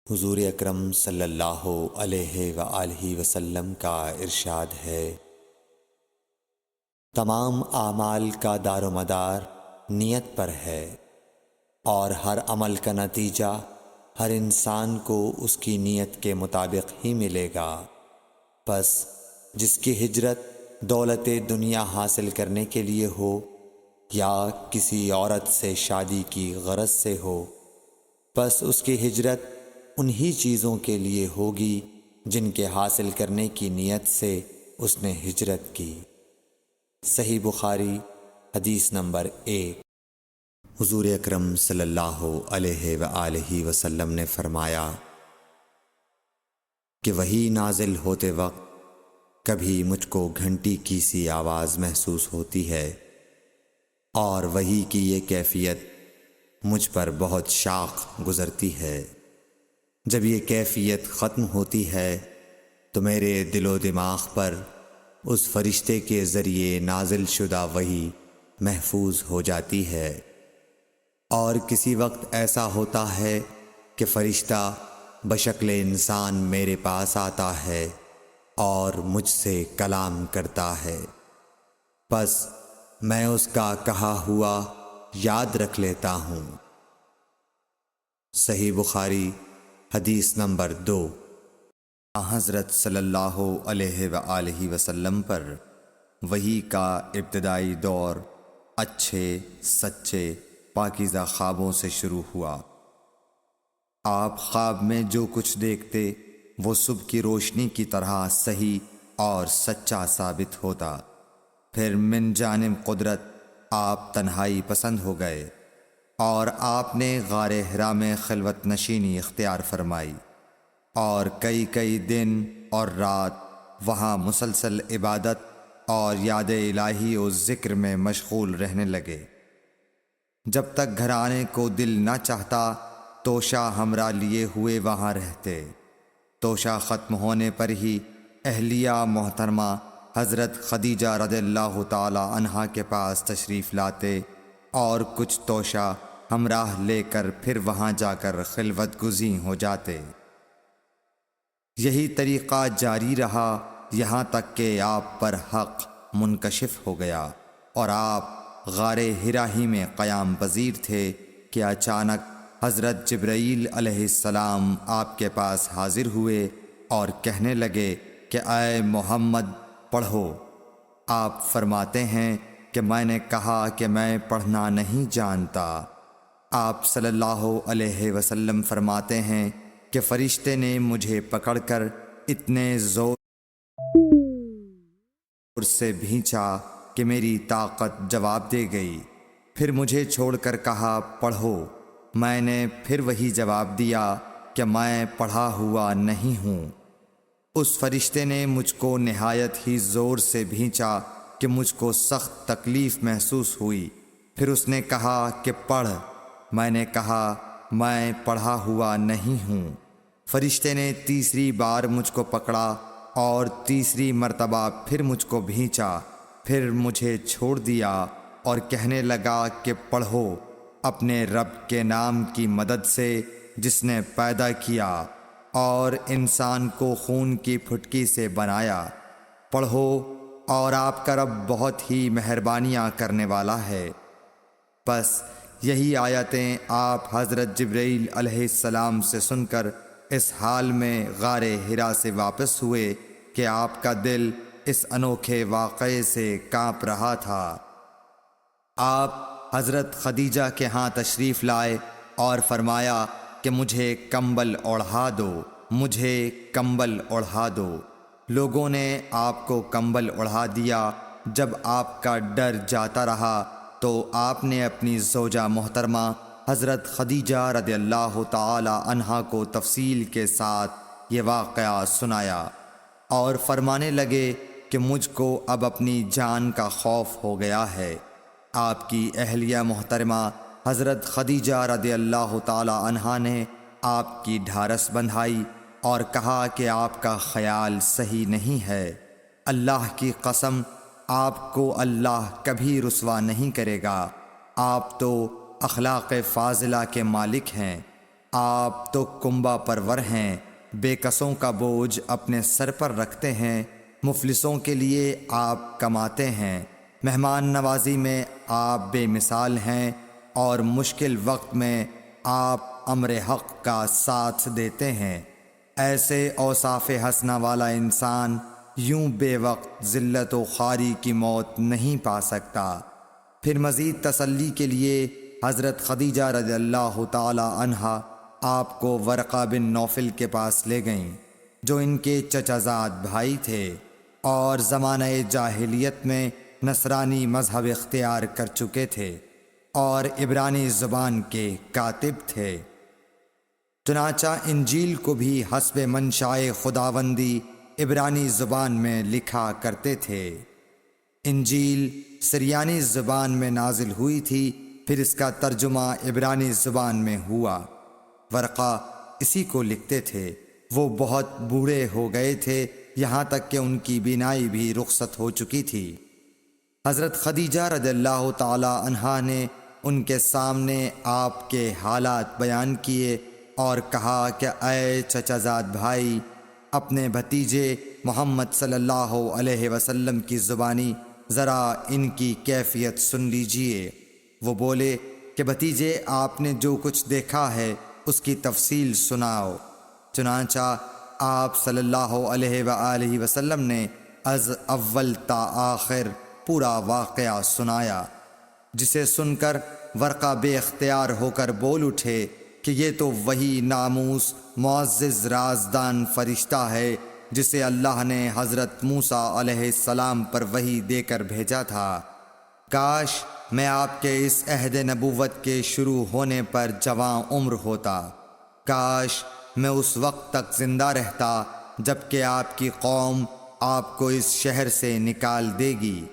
حضور اکرم صلی اللہ علیہ وآلہ وسلم کا ارشاد ہے، تمام اعمال کا دار و مدار نیت پر ہے، اور ہر عمل کا نتیجہ ہر انسان کو اس کی نیت کے مطابق ہی ملے گا۔ پس جس کی ہجرت دولت دنیا حاصل کرنے کے لیے ہو یا کسی عورت سے شادی کی غرض سے ہو، پس اس کی ہجرت انہی چیزوں کے لیے ہوگی جن کے حاصل کرنے کی نیت سے اس نے ہجرت کی۔ صحیح بخاری حدیث نمبر 1۔ حضور اکرم صلی اللہ علیہ وآلہ وسلم نے فرمایا کہ وحی نازل ہوتے وقت کبھی مجھ کو گھنٹی کی سی آواز محسوس ہوتی ہے، اور وحی کی یہ کیفیت مجھ پر بہت شاق گزرتی ہے۔ جب یہ کیفیت ختم ہوتی ہے تو میرے دل و دماغ پر اس فرشتے کے ذریعے نازل شدہ وحی محفوظ ہو جاتی ہے، اور کسی وقت ایسا ہوتا ہے کہ فرشتہ بشکل انسان میرے پاس آتا ہے اور مجھ سے کلام کرتا ہے، پس میں اس کا کہا ہوا یاد رکھ لیتا ہوں۔ صحیح بخاری حدیث نمبر 2۔ حضرت صلی اللہ علیہ وآلہ وسلم پر وحی کا ابتدائی دور اچھے سچے پاکیزہ خوابوں سے شروع ہوا۔ آپ خواب میں جو کچھ دیکھتے وہ صبح کی روشنی کی طرح صحیح اور سچا ثابت ہوتا۔ پھر من جانب قدرت آپ تنہائی پسند ہو گئے، اور آپ نے غار حرا میں خلوت نشینی اختیار فرمائی، اور کئی دن اور رات وہاں مسلسل عبادت اور یاد الہی و ذکر میں مشغول رہنے لگے۔ جب تک گھر آنے کو دل نہ چاہتا توشہ ہمراہ لیے ہوئے وہاں رہتے۔ توشہ ختم ہونے پر ہی اہلیہ محترمہ حضرت خدیجہ رضی اللہ تعالی عنہا کے پاس تشریف لاتے، اور کچھ توشہ ہمراہ لے کر پھر وہاں جا کر خلوت گزین ہو جاتے۔ یہی طریقہ جاری رہا یہاں تک کہ آپ پر حق منکشف ہو گیا، اور آپ غار حرا ہی میں قیام پذیر تھے کہ اچانک حضرت جبرائیل علیہ السلام آپ کے پاس حاضر ہوئے اور کہنے لگے کہ اے محمد پڑھو۔ آپ فرماتے ہیں کہ میں نے کہا کہ میں پڑھنا نہیں جانتا۔ آپ صلی اللہ علیہ وسلم فرماتے ہیں کہ فرشتے نے مجھے پکڑ کر اتنے زور سے بھینچا کہ میری طاقت جواب دے گئی، پھر مجھے چھوڑ کر کہا پڑھو۔ میں نے پھر وہی جواب دیا کہ میں پڑھا ہوا نہیں ہوں۔ اس فرشتے نے مجھ کو نہایت ہی زور سے بھینچا کہ مجھ کو سخت تکلیف محسوس ہوئی۔ پھر اس نے کہا کہ پڑھ۔ میں نے کہا میں پڑھا ہوا نہیں ہوں۔ فرشتے نے تیسری بار مجھ کو پکڑا اور تیسری مرتبہ پھر مجھ کو بھینچا، پھر مجھے چھوڑ دیا اور کہنے لگا کہ پڑھو اپنے رب کے نام کی مدد سے جس نے پیدا کیا اور انسان کو خون کی پھٹکی سے بنایا۔ پڑھو اور آپ کا رب بہت ہی مہربانیاں کرنے والا ہے۔ پس یہی آیتیں آپ حضرت جبرائیل علیہ السلام سے سن کر اس حال میں غار حرا سے واپس ہوئے کہ آپ کا دل اس انوکھے واقعے سے کانپ رہا تھا۔ آپ حضرت خدیجہ کے ہاں تشریف لائے اور فرمایا کہ مجھے کمبل اوڑھا دو، مجھے کمبل اوڑھا دو۔ لوگوں نے آپ کو کمبل اوڑھا دیا۔ جب آپ کا ڈر جاتا رہا تو آپ نے اپنی زوجہ محترمہ حضرت خدیجہ رضی اللہ تعالی عنہا کو تفصیل کے ساتھ یہ واقعہ سنایا، اور فرمانے لگے کہ مجھ کو اب اپنی جان کا خوف ہو گیا ہے۔ آپ کی اہلیہ محترمہ حضرت خدیجہ رضی اللہ تعالی عنہا نے آپ کی ڈھارس بندھائی اور کہا کہ آپ کا خیال صحیح نہیں ہے۔ اللہ کی قسم آپ کو اللہ کبھی رسوا نہیں کرے گا۔ آپ تو اخلاق فاضلہ کے مالک ہیں۔ آپ تو کنبہ پرور ہیں، بے کسوں کا بوجھ اپنے سر پر رکھتے ہیں، مفلسوں کے لیے آپ کماتے ہیں، مہمان نوازی میں آپ بے مثال ہیں، اور مشکل وقت میں آپ امر حق کا ساتھ دیتے ہیں۔ ایسے اوصاف حسنہ والا انسان یوں بے وقت ذلت و خواری کی موت نہیں پا سکتا۔ پھر مزید تسلی کے لیے حضرت خدیجہ رضی اللہ تعالی عنہا آپ کو ورقہ بن نوفل کے پاس لے گئیں، جو ان کے چچا زاد بھائی تھے اور زمانہ جاہلیت میں نصرانی مذہب اختیار کر چکے تھے اور عبرانی زبان کے کاتب تھے۔ چنانچہ انجیل کو بھی حسب منشائے خداوندی عبرانی زبان میں لکھا کرتے تھے۔ انجیل سریانی زبان میں نازل ہوئی تھی، پھر اس کا ترجمہ عبرانی زبان میں ہوا۔ ورقہ اسی کو لکھتے تھے۔ وہ بہت بوڑھے ہو گئے تھے، یہاں تک کہ ان کی بینائی بھی رخصت ہو چکی تھی۔ حضرت خدیجہ رضی اللہ تعالی عنہا نے ان کے سامنے آپ کے حالات بیان کیے اور کہا کہ اے چچا زاد بھائی، اپنے بھتیجے محمد صلی اللہ علیہ وسلم کی زبانی ذرا ان کی کیفیت سن لیجئے۔ وہ بولے کہ بھتیجے، آپ نے جو کچھ دیکھا ہے اس کی تفصیل سناؤ۔ چنانچہ آپ صلی اللہ علیہ وآلہ وسلم نے از اول تا آخر پورا واقعہ سنایا، جسے سن کر ورقہ بے اختیار ہو کر بول اٹھے کہ یہ تو وہی ناموس معزز رازدان فرشتہ ہے جسے اللہ نے حضرت موسیٰ علیہ السلام پر وحی دے کر بھیجا تھا۔ کاش میں آپ کے اس عہد نبوت کے شروع ہونے پر جواں عمر ہوتا، کاش میں اس وقت تک زندہ رہتا جب کہ آپ کی قوم آپ کو اس شہر سے نکال دے گی۔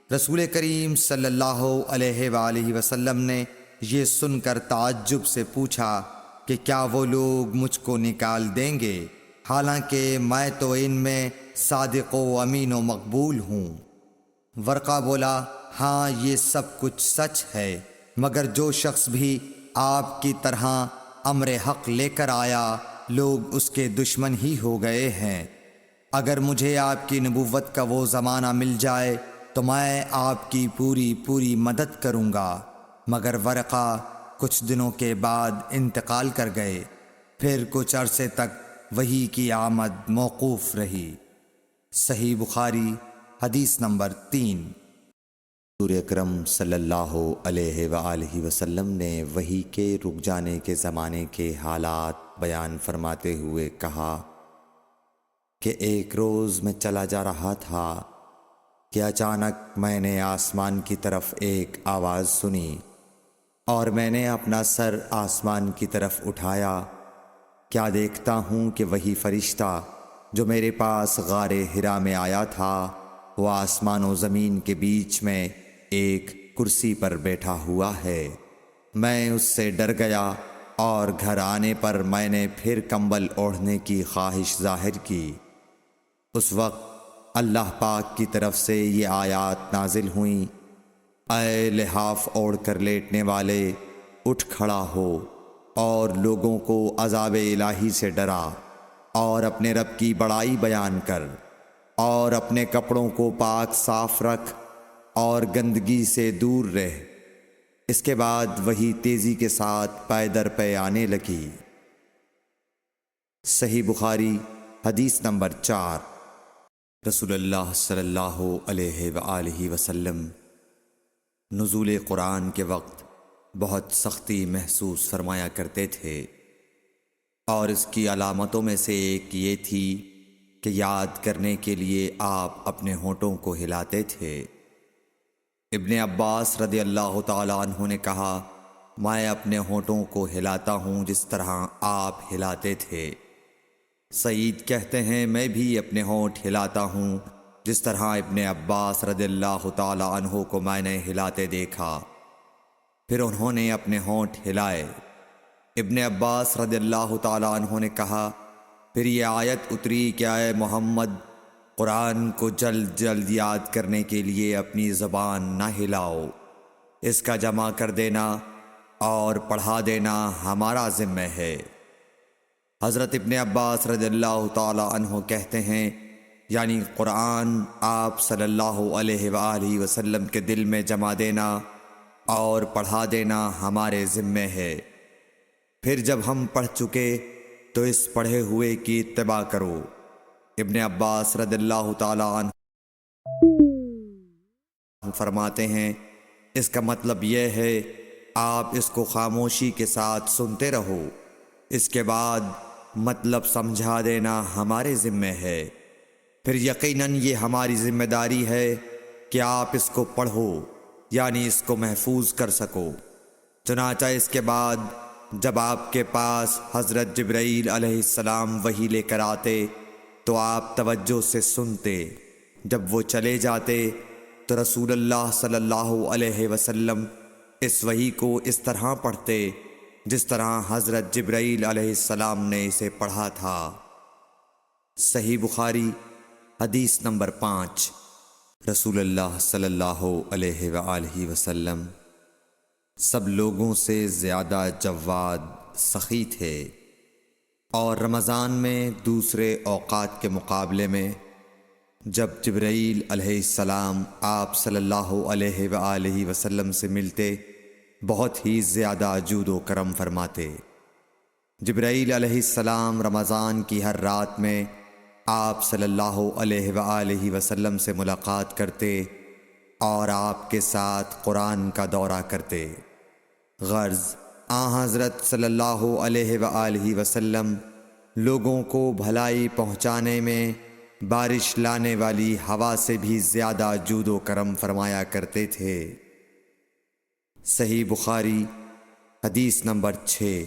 رسول کریم صلی اللہ علیہ وآلہ وسلم نے یہ سن کر تعجب سے پوچھا کہ کیا وہ لوگ مجھ کو نکال دیں گے، حالانکہ میں تو ان میں صادق و امین و مقبول ہوں۔ ورقہ بولا، ہاں یہ سب کچھ سچ ہے، مگر جو شخص بھی آپ کی طرح امر حق لے کر آیا لوگ اس کے دشمن ہی ہو گئے ہیں۔ اگر مجھے آپ کی نبوت کا وہ زمانہ مل جائے تو میں آپ کی پوری مدد کروں گا۔ مگر ورقہ کچھ دنوں کے بعد انتقال کر گئے، پھر کچھ عرصے تک وحی کی آمد موقوف رہی۔ صحیح بخاری حدیث نمبر 3۔ حضور اکرم صلی اللہ علیہ وآلہ وسلم نے وحی کے رک جانے کے زمانے کے حالات بیان فرماتے ہوئے کہا کہ ایک روز میں چلا جا رہا تھا کہ اچانک میں نے آسمان کی طرف ایک آواز سنی اور میں نے اپنا سر آسمان کی طرف اٹھایا۔ کیا دیکھتا ہوں کہ وہی فرشتہ جو میرے پاس غار حرا میں آیا تھا وہ آسمان و زمین کے بیچ میں ایک کرسی پر بیٹھا ہوا ہے۔ میں اس سے ڈر گیا اور گھر آنے پر میں نے پھر کمبل اوڑھنے کی خواہش ظاہر کی۔ اس وقت اللہ پاک کی طرف سے یہ آیات نازل ہوئیں، اے لحاف اوڑھ کر لیٹنے والے، اٹھ کھڑا ہو اور لوگوں کو عذاب الہی سے ڈرا، اور اپنے رب کی بڑائی بیان کر، اور اپنے کپڑوں کو پاک صاف رکھ اور گندگی سے دور رہ۔ اس کے بعد وہی تیزی کے ساتھ پے در پے آنے لگی۔ صحیح بخاری حدیث نمبر 4۔ رسول اللہ صلی اللہ علیہ وآلہ وسلم نزول قرآن کے وقت بہت سختی محسوس فرمایا کرتے تھے، اور اس کی علامتوں میں سے ایک یہ تھی کہ یاد کرنے کے لیے آپ اپنے ہونٹوں کو ہلاتے تھے۔ ابن عباس رضی اللہ تعالیٰ عنہ نے کہا، میں اپنے ہونٹوں کو ہلاتا ہوں جس طرح آپ ہلاتے تھے۔ سعید کہتے ہیں، میں بھی اپنے ہونٹ ہلاتا ہوں جس طرح ابن عباس رضی اللہ تعالیٰ عنہ کو میں نے ہلاتے دیکھا۔ پھر انہوں نے اپنے ہونٹ ہلائے۔ ابن عباس رضی اللہ تعالیٰ عنہ نے کہا، پھر یہ آیت اتری کہ اے محمد، قرآن کو جلد جلد یاد کرنے کے لیے اپنی زبان نہ ہلاؤ، اس کا جمع کر دینا اور پڑھا دینا ہمارا ذمہ ہے۔ حضرت ابن عباس رضی اللہ تعالی عنہ کہتے ہیں، یعنی قرآن آپ صلی اللہ علیہ وآلہ وسلم کے دل میں جما دینا اور پڑھا دینا ہمارے ذمے ہے۔ پھر جب ہم پڑھ چکے تو اس پڑھے ہوئے کی اتباع کرو۔ ابن عباس رضی اللہ تعالی عنہ فرماتے ہیں، اس کا مطلب یہ ہے آپ اس کو خاموشی کے ساتھ سنتے رہو، اس کے بعد مطلب سمجھا دینا ہمارے ذمے ہے، پھر یقیناً یہ ہماری ذمہ داری ہے کہ آپ اس کو پڑھو، یعنی اس کو محفوظ کر سکو۔ چنانچہ اس کے بعد جب آپ کے پاس حضرت جبرائیل علیہ السلام وحی لے کر آتے تو آپ توجہ سے سنتے، جب وہ چلے جاتے تو رسول اللہ صلی اللہ علیہ وسلم اس وحی کو اس طرح پڑھتے جس طرح حضرت جبرائیل علیہ السلام نے اسے پڑھا تھا۔ صحیح بخاری حدیث نمبر 5۔ رسول اللہ صلی اللہ علیہ وآلہ وسلم سب لوگوں سے زیادہ جواد، سخی تھے، اور رمضان میں دوسرے اوقات کے مقابلے میں جب جبرائیل علیہ السلام آپ صلی اللہ علیہ وآلہ وسلم سے ملتے بہت ہی زیادہ جود و کرم فرماتے۔ جبرائیل علیہ السلام رمضان کی ہر رات میں آپ صلی اللہ علیہ وآلہ وسلم سے ملاقات کرتے اور آپ کے ساتھ قرآن کا دورہ کرتے۔ غرض حضرت صلی اللہ علیہ وآلہ وسلم لوگوں کو بھلائی پہنچانے میں بارش لانے والی ہوا سے بھی زیادہ جود و کرم فرمایا کرتے تھے۔ صحیح بخاری حدیث نمبر 6۔